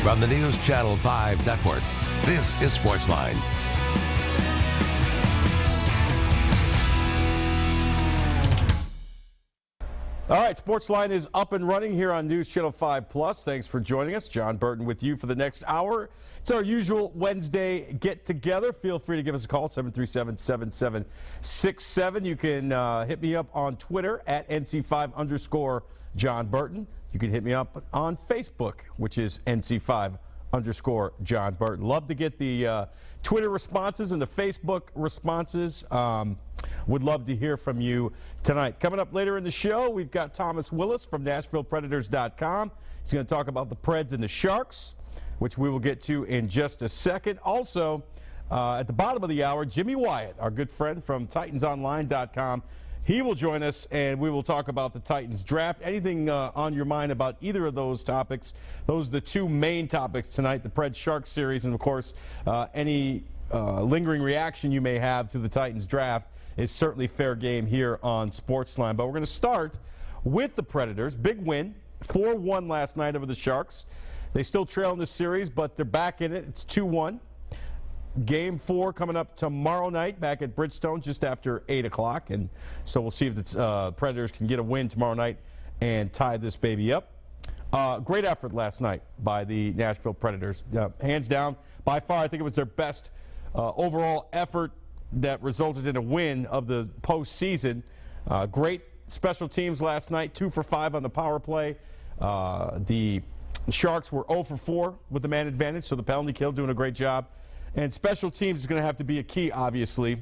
From the News Channel 5 Network, this is SportsLine. All right, SportsLine is up and running here on News Channel 5 Plus. Thanks for joining us. John Burton with you for the next hour. It's our usual Wednesday get-together. Feel free to give us a call, 737-7767. You can hit me up on Twitter at NC5_John Burton. You can hit me up on Facebook, which is NC5_John Burton. Love to get the Twitter responses and the Facebook responses. Would love to hear from you tonight. Coming up later in the show, we've got Thomas Willis from NashvillePredators.com. He's going to talk about the Preds and the Sharks, which we will get to in just a second. Also, at the bottom of the hour, Jimmy Wyatt, our good friend from TitansOnline.com. He will join us, and we will talk about the Titans draft. Anything on your mind about either of those topics? Those are the two main topics tonight, the Preds-Sharks series, and, of course, any lingering reaction you may have to the Titans draft is certainly fair game here on SportsLine. But we're going to start with the Predators. Big win, 4-1 last night over the Sharks. They still trail in the series, but they're back in it. It's 2-1. Game 4 coming up tomorrow night back at Bridgestone just after 8 o'clock. And so we'll see if the Predators can get a win tomorrow night and tie this baby up. Great effort last night by the Nashville Predators. Hands down, by far, I think it was their best overall effort that resulted in a win of the postseason. Great special teams last night, 2 for 5 on the power play. The Sharks were 0 for 4 with the man advantage, so the penalty kill doing a great job. And special teams is going to have to be a key, obviously,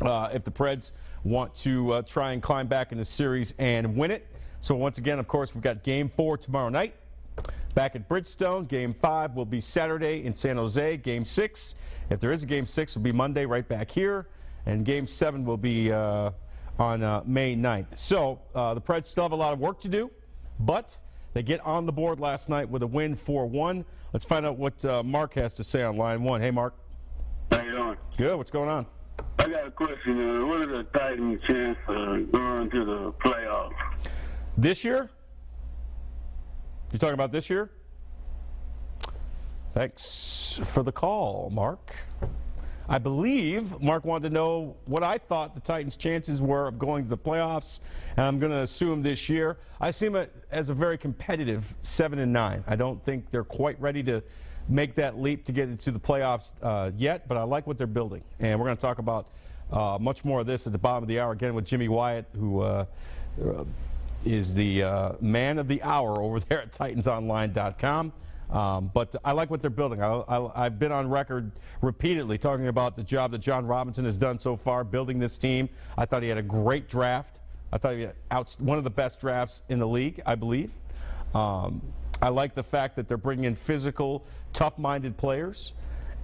if the Preds want to try and climb back in the series and win it. So once again, of course, we've got Game 4 tomorrow night back at Bridgestone. Game 5 will be Saturday in San Jose. Game 6, if there is a Game 6, will be Monday right back here. And Game 7 will be on May 9th. So the Preds still have a lot of work to do, but they get on the board last night with a win, 4-1. Let's find out what Mark has to say on line 1. Hey, Mark. How you doing? Good. What's going on? I got a question. What is the Titans' chance of going to the playoffs? This year? You talking about this year? Thanks for the call, Mark. I believe Mark wanted to know what I thought the Titans' chances were of going to the playoffs, and I'm going to assume this year. I see them as a very competitive 7-9. I don't think they're quite ready to make that leap to get into the playoffs yet, but I like what they're building. And we're going to talk about much more of this at the bottom of the hour, again with Jimmy Wyatt, who is the man of the hour over there at TitansOnline.com. But I like what they're building. I've been on record repeatedly talking about the job that John Robinson has done so far building this team. I thought he had a great draft. I thought he had one of the best drafts in the league, I believe. I like the fact that they're bringing in physical, tough-minded players.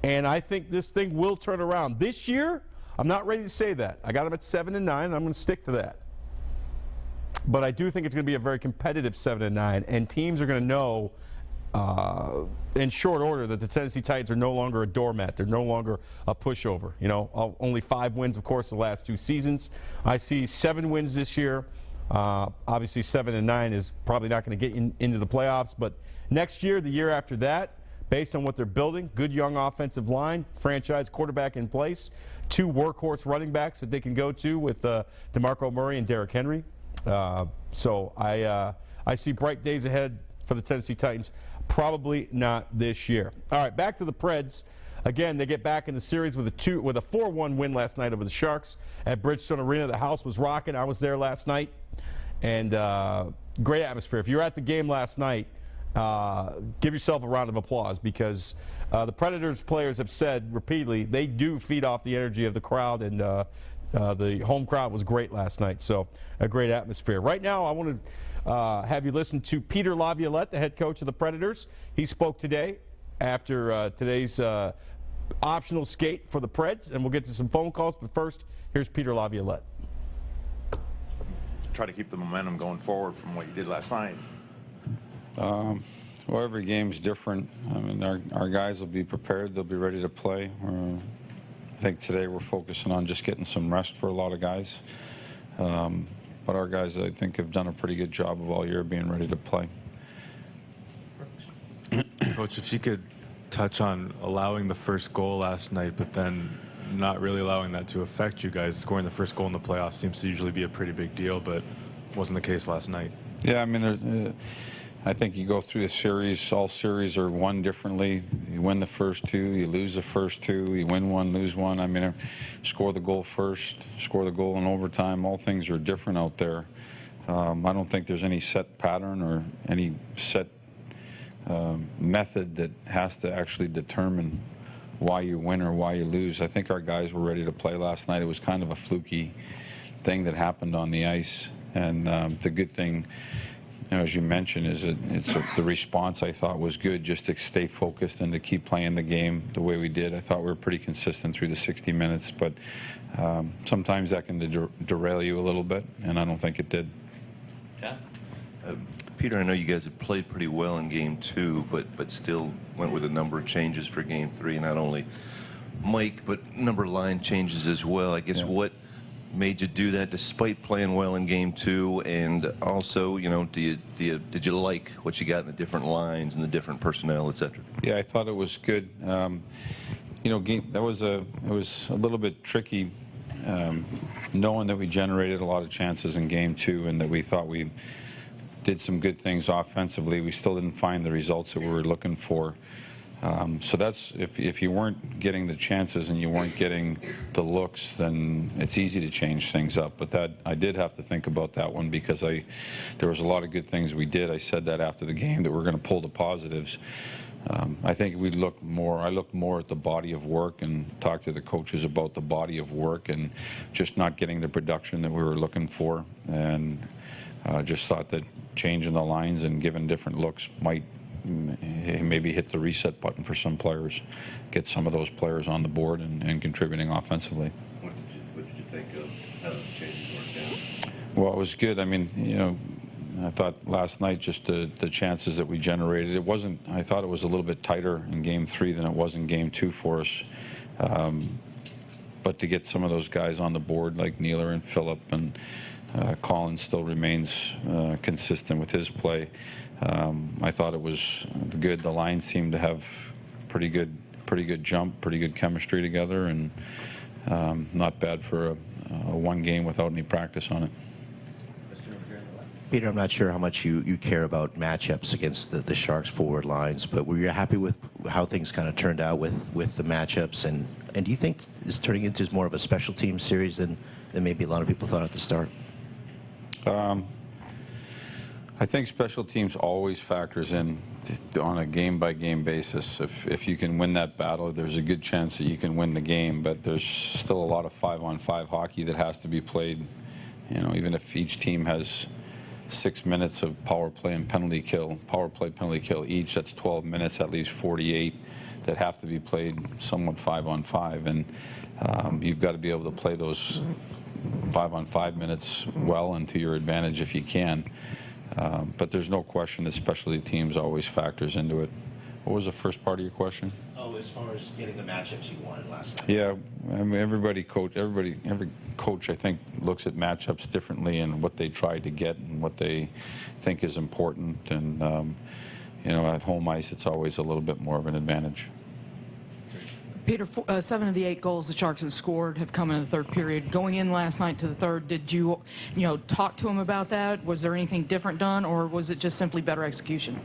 And I think this thing will turn around. This year, I'm not ready to say that. I got them at 7-9, and I'm going to stick to that. But I do think it's going to be a very competitive 7-9, and teams are going to know in short order that the Tennessee Titans are no longer a doormat. They're no longer a pushover. You know, only 5 wins, of course, the last 2 seasons. I see 7 wins this year. Obviously, 7-9 is probably not going to get into the playoffs. But next year, the year after that, based on what they're building, good young offensive line, franchise quarterback in place, 2 workhorse running backs that they can go to with DeMarco Murray and Derrick Henry. So I see bright days ahead for the Tennessee Titans. Probably not this year. All right, back to the Preds. Again, they get back in the series with a 4-1 win last night over the Sharks at Bridgestone Arena. The house was rocking. I was there last night, and great atmosphere. If you're at the game last night, give yourself a round of applause because the Predators players have said repeatedly they do feed off the energy of the crowd, and the home crowd was great last night. So a great atmosphere. Right now, I want to have you listen to Peter Laviolette, the head coach of the Predators. He spoke today after today's optional skate for the Preds, and we'll get to some phone calls. But first, here's Peter Laviolette. Try to keep the momentum going forward from what you did last night. Well, every game's different. I mean, our guys will be prepared. They'll be ready to play. I think today we're focusing on just getting some rest for a lot of guys. But our guys, I think, have done a pretty good job of all year being ready to play. Coach, if you could touch on allowing the first goal last night, but then not really allowing that to affect you guys. Scoring the first goal in the playoffs seems to usually be a pretty big deal, but wasn't the case last night. Yeah, I mean, I think you go through the series, all series are won differently. You win the first two, you lose the first two, you win one, lose one. I mean, score the goal first, score the goal in overtime. All things are different out there. I don't think there's any set pattern or any set method that has to actually determine why you win or why you lose. I think our guys were ready to play last night. It was kind of a fluky thing that happened on the ice. And the good thing, as you mentioned, is that the response I thought was good, just to stay focused and to keep playing the game the way we did. I thought we were pretty consistent through the 60 minutes, but sometimes that can derail you a little bit, and I don't think it did. Yeah. Peter, I know you guys have played pretty well in Game 2, but still went with a number of changes for Game 3. Not only Mike, but a number of line changes as well. I guess what made you do that despite playing well in Game 2? And also, you know, did you like what you got in the different lines and the different personnel, et cetera? Yeah, I thought it was good. You know, it was a little bit tricky, knowing that we generated a lot of chances in Game 2 and that we thought we did some good things offensively. We still didn't find the results that we were looking for. So that's, if you weren't getting the chances and you weren't getting the looks, then it's easy to change things up. But that, I did have to think about that one, because there was a lot of good things we did. I said that after the game, that we're going to pull the positives. I think I looked more at the body of work and talked to the coaches about the body of work and just not getting the production that we were looking for. And just thought that changing the lines and giving different looks might maybe hit the reset button for some players, get some of those players on the board and contributing offensively. What did you think of how the changes worked out? Well, it was good. I mean, you know, I thought last night just the chances that we generated, I thought it was a little bit tighter in Game 3 than it was in Game 2 for us. But to get some of those guys on the board like Nealer and Phillip, and Colin still remains consistent with his play. I thought it was good. The lines seemed to have pretty good jump, pretty good chemistry together, and not bad for a one game without any practice on it. Peter, I'm not sure how much you care about matchups against the Sharks forward lines, but were you happy with how things kind of turned out with the matchups? And do you think it's turning into more of a special team series than maybe a lot of people thought at the start? I think special teams always factors in on a game-by-game basis. If you can win that battle, there's a good chance that you can win the game, but there's still a lot of 5-on-5 hockey that has to be played. You know, even if each team has 6 minutes of power play and penalty kill each, that's 12 minutes, that leaves 48 that have to be played somewhat 5-on-5, and you've got to be able to play those 5-on-5 minutes well and to your advantage if you can. But there's no question that specialty teams always factors into it. What was the first part of your question? Oh, as far as getting the matchups you wanted last night. Yeah, I mean, every coach I think looks at matchups differently and what they try to get and what they think is important. And you know, at home ice, it's always a little bit more of an advantage. Peter, 7 of the 8 goals the Sharks have scored have come in the third period. Going in last night to the third, did you talk to him about that? Was there anything different done, or was it just simply better execution?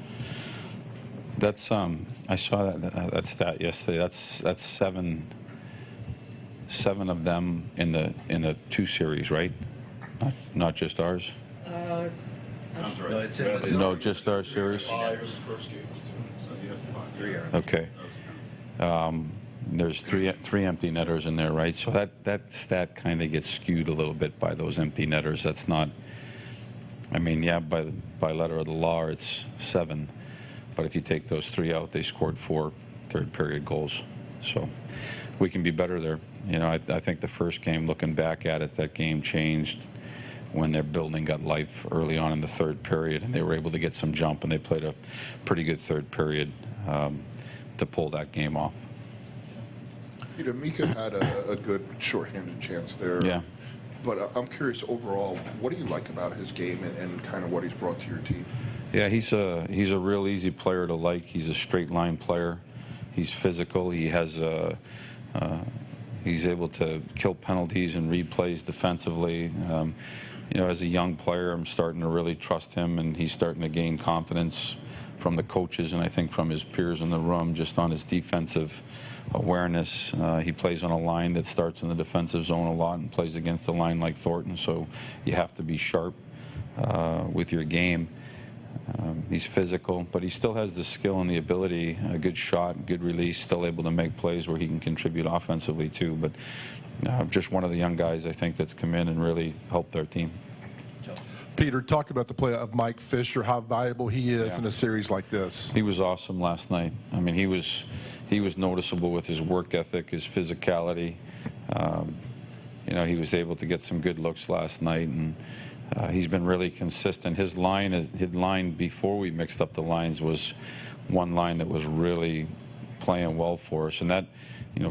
That's I saw that stat yesterday. That's seven of them in the 2 series, right? Not just ours. No, just our series. Okay. There's three empty netters in there, right? So that stat kind of gets skewed a little bit by those empty netters. That's not. I mean, yeah, by letter of the law, it's 7, but if you take those 3 out, they scored 4 third-period goals. So we can be better there. You know, I think the first game, looking back at it, that game changed when their building got life early on in the third period, and they were able to get some jump, and they played a pretty good third period to pull that game off. Peter, Mika had a good shorthanded chance there. Yeah. But I'm curious, overall, what do you like about his game and kind of what he's brought to your team? Yeah, he's a real easy player to like. He's a straight line player. He's physical. He has he's able to kill penalties and read plays defensively. As a young player, I'm starting to really trust him, and he's starting to gain confidence from the coaches and I think from his peers in the room just on his defensive awareness. He plays on a line that starts in the defensive zone a lot and plays against a line like Thornton, so you have to be sharp with your game. He's physical, but he still has the skill and the ability, a good shot, good release, still able to make plays where he can contribute offensively too. But just one of the young guys, I think, that's come in and really helped their team. Peter, talk about the play of Mike Fisher, how valuable he is in a series like this. He was awesome last night. I mean, he was noticeable with his work ethic, his physicality. He was able to get some good looks last night, and he's been really consistent. His line before we mixed up the lines was one line that was really playing well for us, and that,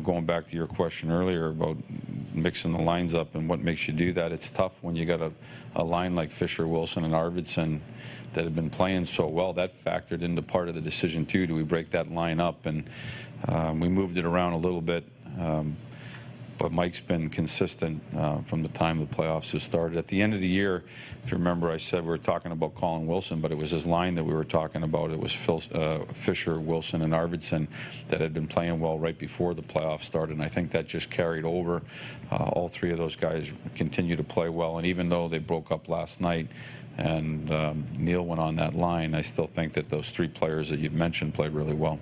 going back to your question earlier about mixing the lines up and what makes you do that, it's tough when you got a line like Fisher, Wilson, and Arvidsson that have been playing so well. That factored into part of the decision too. Do we break that line up? And we moved it around a little bit. But Mike's been consistent from the time the playoffs have started. At the end of the year, if you remember, I said we were talking about Colin Wilson, but it was his line that we were talking about. It was Fisher, Wilson, and Arvidsson that had been playing well right before the playoffs started, and I think that just carried over. All three of those guys continue to play well, and even though they broke up last night and Neil went on that line, I still think that those three players that you've mentioned played really well.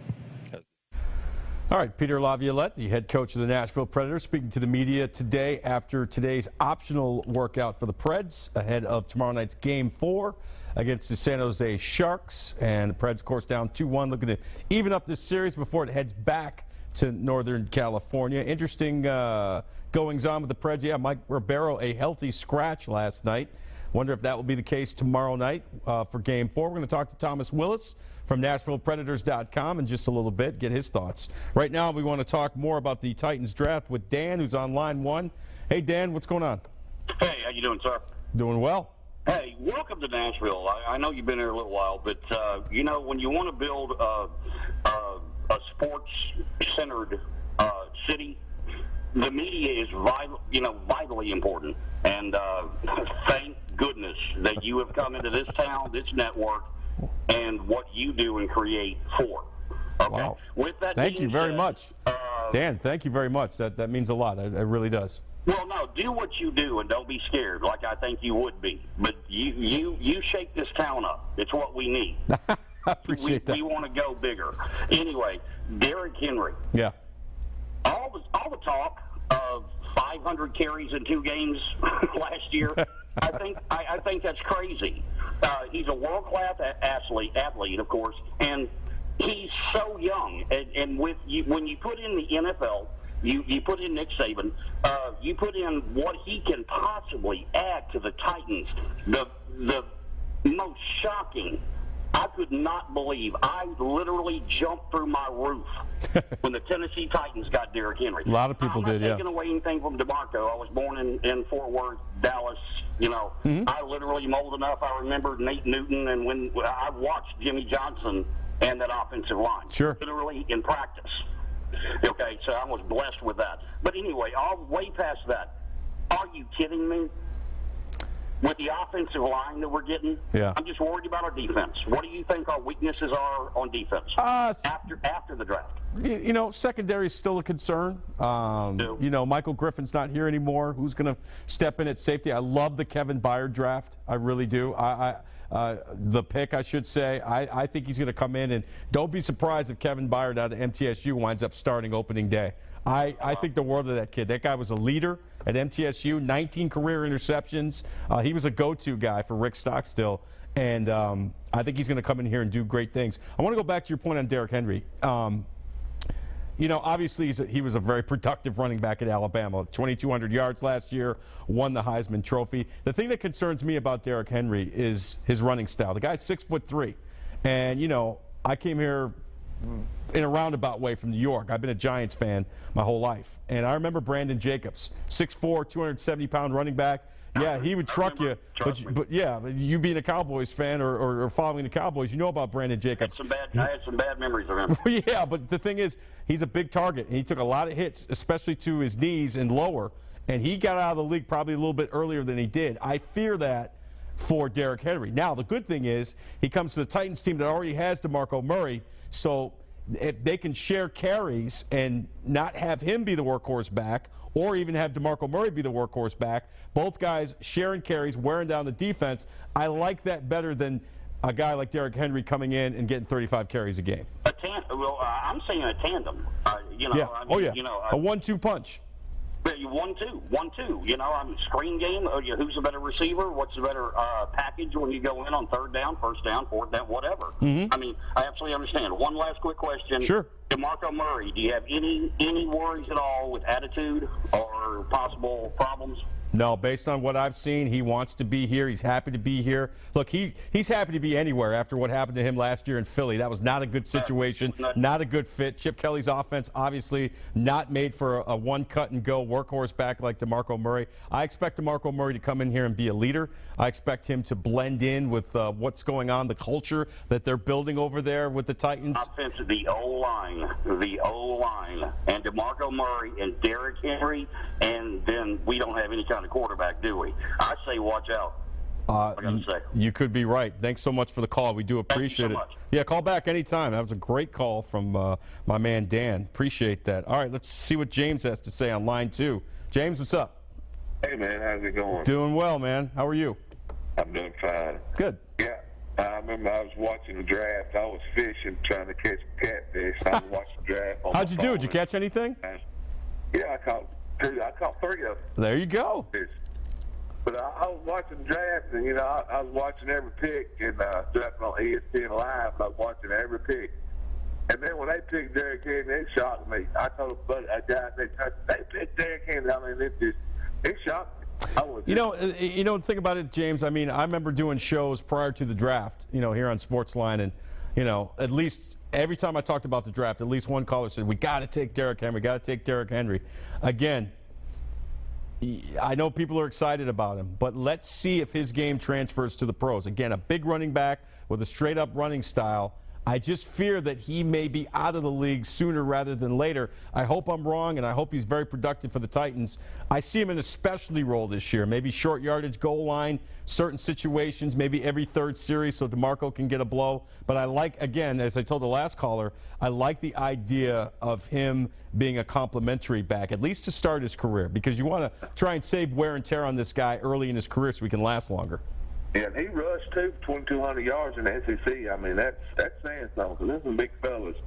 All right, Peter Laviolette, the head coach of the Nashville Predators, speaking to the media today after today's optional workout for the Preds ahead of tomorrow night's Game 4 against the San Jose Sharks. And the Preds, of course, down 2-1, looking to even up this series before it heads back to Northern California. Interesting goings-on with the Preds. Yeah, Mike Ribeiro, a healthy scratch last night. Wonder if that will be the case tomorrow night for Game 4. We're going to talk to Thomas Willis from NashvillePredators.com in just a little bit, get his thoughts. Right now, we want to talk more about the Titans draft with Dan, who's on line 1. Hey, Dan, what's going on? Hey, how you doing, sir? Doing well. Hey, welcome to Nashville. I know you've been here a little while, but, when you want to build a sports-centered city, the media is vitally important. And thank goodness that you have come into this town, this network, and what you do and create for. Okay. Wow. With that thank you very said, much. Dan, thank you very much. That means a lot. It really does. Well, no, do what you do and don't be scared like I think you would be. But you shake this town up. It's what we need. I appreciate that. We want to go bigger. Anyway, Derrick Henry. Yeah. All the talk of 500 carries in 2 games last year, I think that's crazy. He's a world-class athlete, of course, and he's so young. And when you put in the NFL, you put in Nick Saban, you put in what he can possibly add to the Titans. The most shocking, I could not believe. I literally jumped through my roof when the Tennessee Titans got Derrick Henry. A lot of people did, yeah. I'm not taking away anything from DeMarco. I was born in Fort Worth, Dallas. I literally am old enough. I remember Nate Newton, and when I watched Jimmy Johnson and that offensive line. Sure. Literally in practice. Okay, so I was blessed with that. But anyway, way past that. Are you kidding me? With the offensive line that we're getting, yeah. I'm just worried about our defense. What do you think our weaknesses are on defense after the draft? Secondary is still a concern. Michael Griffin's not here anymore. Who's going to step in at safety? I love the Kevin Byard draft. I really do. The pick, I should say. I think he's going to come in, and don't be surprised if Kevin Byard out of MTSU winds up starting opening day. I think the world of that kid. That guy was a leader at MTSU, 19 career interceptions. He was a go-to guy for Rick Stockstill, and I think he's going to come in here and do great things. I want to go back to your point on Derrick Henry. Obviously he was a very productive running back at Alabama. 2,200 yards last year, won the Heisman Trophy. The thing that concerns me about Derrick Henry is his running style. The guy's 6'3", and I came here in a roundabout way from New York. I've been a Giants fan my whole life. And I remember Brandon Jacobs, 6'4", 270-pound running back, Yeah, he would truck you. But you being a Cowboys fan or following the Cowboys, you know about Brandon Jacobs. I had some bad memories of him. Yeah, but the thing is, he's a big target, and he took a lot of hits, especially to his knees and lower, and he got out of the league probably a little bit earlier than he did. I fear that for Derrick Henry. Now, the good thing is he comes to the Titans team that already has DeMarco Murray, so if they can share carries and not have him be the workhorse back, or even have DeMarco Murray be the workhorse back, both guys sharing carries, wearing down the defense, I like that better than a guy like Derrick Henry coming in and getting 35 carries a game. I'm saying a tandem. A 1-2 punch. 1-2. Screen game. Who's the better receiver? What's the better package when you go in on third down, first down, fourth down, whatever? Mm-hmm. I mean, I absolutely understand. One last quick question. Sure. DeMarco Murray, do you have any worries at all with attitude or possible problems? No, based on what I've seen, he wants to be here. He's happy to be here. Look, he's happy to be anywhere after what happened to him last year in Philly. That was not a good situation, not a good fit. Chip Kelly's offense obviously not made for a one-cut-and-go workhorse back like DeMarco Murray. I expect DeMarco Murray to come in here and be a leader. I expect him to blend in with what's going on, the culture that they're building over there with the Titans. Offense, the O-line, and DeMarco Murray and Derrick Henry, and then we don't have any kind of quarterback, do we? I say watch out. You could be right. Thanks so much for the call. We do appreciate it. Yeah, call back anytime. That was a great call from my man Dan. Appreciate that. All right, let's see what James has to say on line 2. James, what's up? Hey, man, how's it going? Doing well, man. How are you? I'm doing fine. Good. Yeah, I remember I was watching the draft. I was fishing, trying to catch catfish. I was watching the draft. How'd you do? Did you catch anything? Yeah, I caught 3 of them. There you go. But I was watching the draft, and, I was watching every pick, and drafting on ESPN Live. I was watching every pick. And then when they picked Derrick Henry, it shocked me. I told a guy, they picked Derrick Henry. I mean, it shocked me. The thing about it, James, I mean, I remember doing shows prior to the draft, here on SportsLine, and, at least every time I talked about the draft, at least one caller said, we got to take Derrick Henry. Again, I know people are excited about him, but let's see if his game transfers to the pros. Again, a big running back with a straight-up running style. I just fear that he may be out of the league sooner rather than later. I hope I'm wrong, and I hope he's very productive for the Titans. I see him in a specialty role this year, maybe short yardage, goal line, certain situations, maybe every third series so DeMarco can get a blow. But I like, again, as I told the last caller, I like the idea of him being a complimentary back, at least to start his career, because you want to try and save wear and tear on this guy early in his career so he can last longer. Yeah, and he rushed, too, 2,200 yards in the SEC. I mean, that's saying something, because there's some big fellas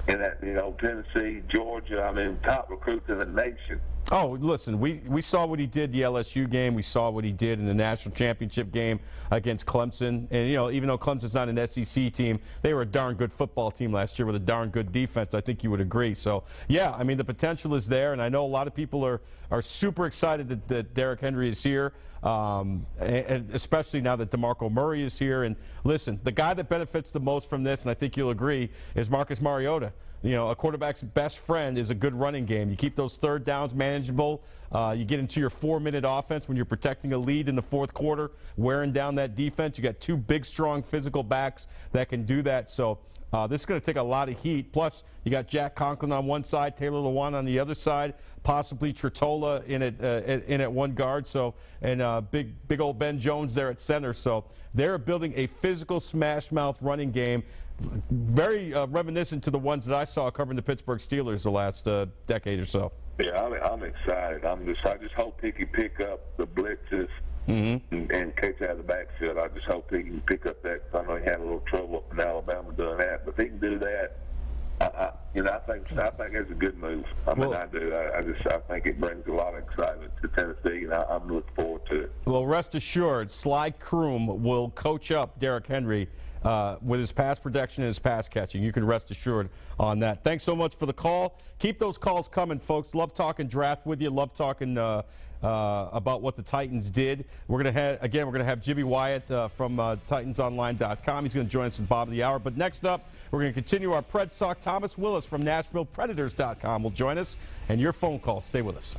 in that, Tennessee, Georgia, top recruits in the nation. Oh, listen, we saw what he did the LSU game. We saw what he did in the national championship game against Clemson. And, even though Clemson's not an SEC team, they were a darn good football team last year with a darn good defense. I think you would agree. So, yeah, I mean, the potential is there. And I know a lot of people are super excited that Derrick Henry is here, and especially now that DeMarco Murray is here. And, listen, the guy that benefits the most from this, and I think you'll agree, is Marcus Mariota. A quarterback's best friend is a good running game. You keep those third downs manageable. You get into your 4-minute offense when you're protecting a lead in the fourth quarter, wearing down that defense. You got 2 big, strong physical backs that can do that. So this is going to take a lot of heat. Plus, you got Jack Conklin on one side, Taylor Lewan on the other side, possibly Tritola in at one guard. So and big old Ben Jones there at center. So they're building a physical smash mouth running game. Very reminiscent to the ones that I saw covering the Pittsburgh Steelers the last decade or so. Yeah, I'm excited. I just hope he can pick up the blitzes and catch out of the backfield. I just hope he can pick up that. I know he had a little trouble in Alabama doing that, but if he can do that, I think it's a good move. I do. I think it brings a lot of excitement to Tennessee, and I'm looking forward to it. Well, rest assured, Sly Kroom will coach up Derrick Henry with his pass protection and his pass catching. You can rest assured on that. Thanks so much for the call. Keep those calls coming, folks. Love talking draft with you. Love talking about what the Titans did. We're going to have Jimmy Wyatt from TitansOnline.com. He's going to join us at Bob of the Hour. But next up, we're going to continue our Preds talk. Thomas Willis from NashvillePredators.com will join us, and your phone call. Stay with us.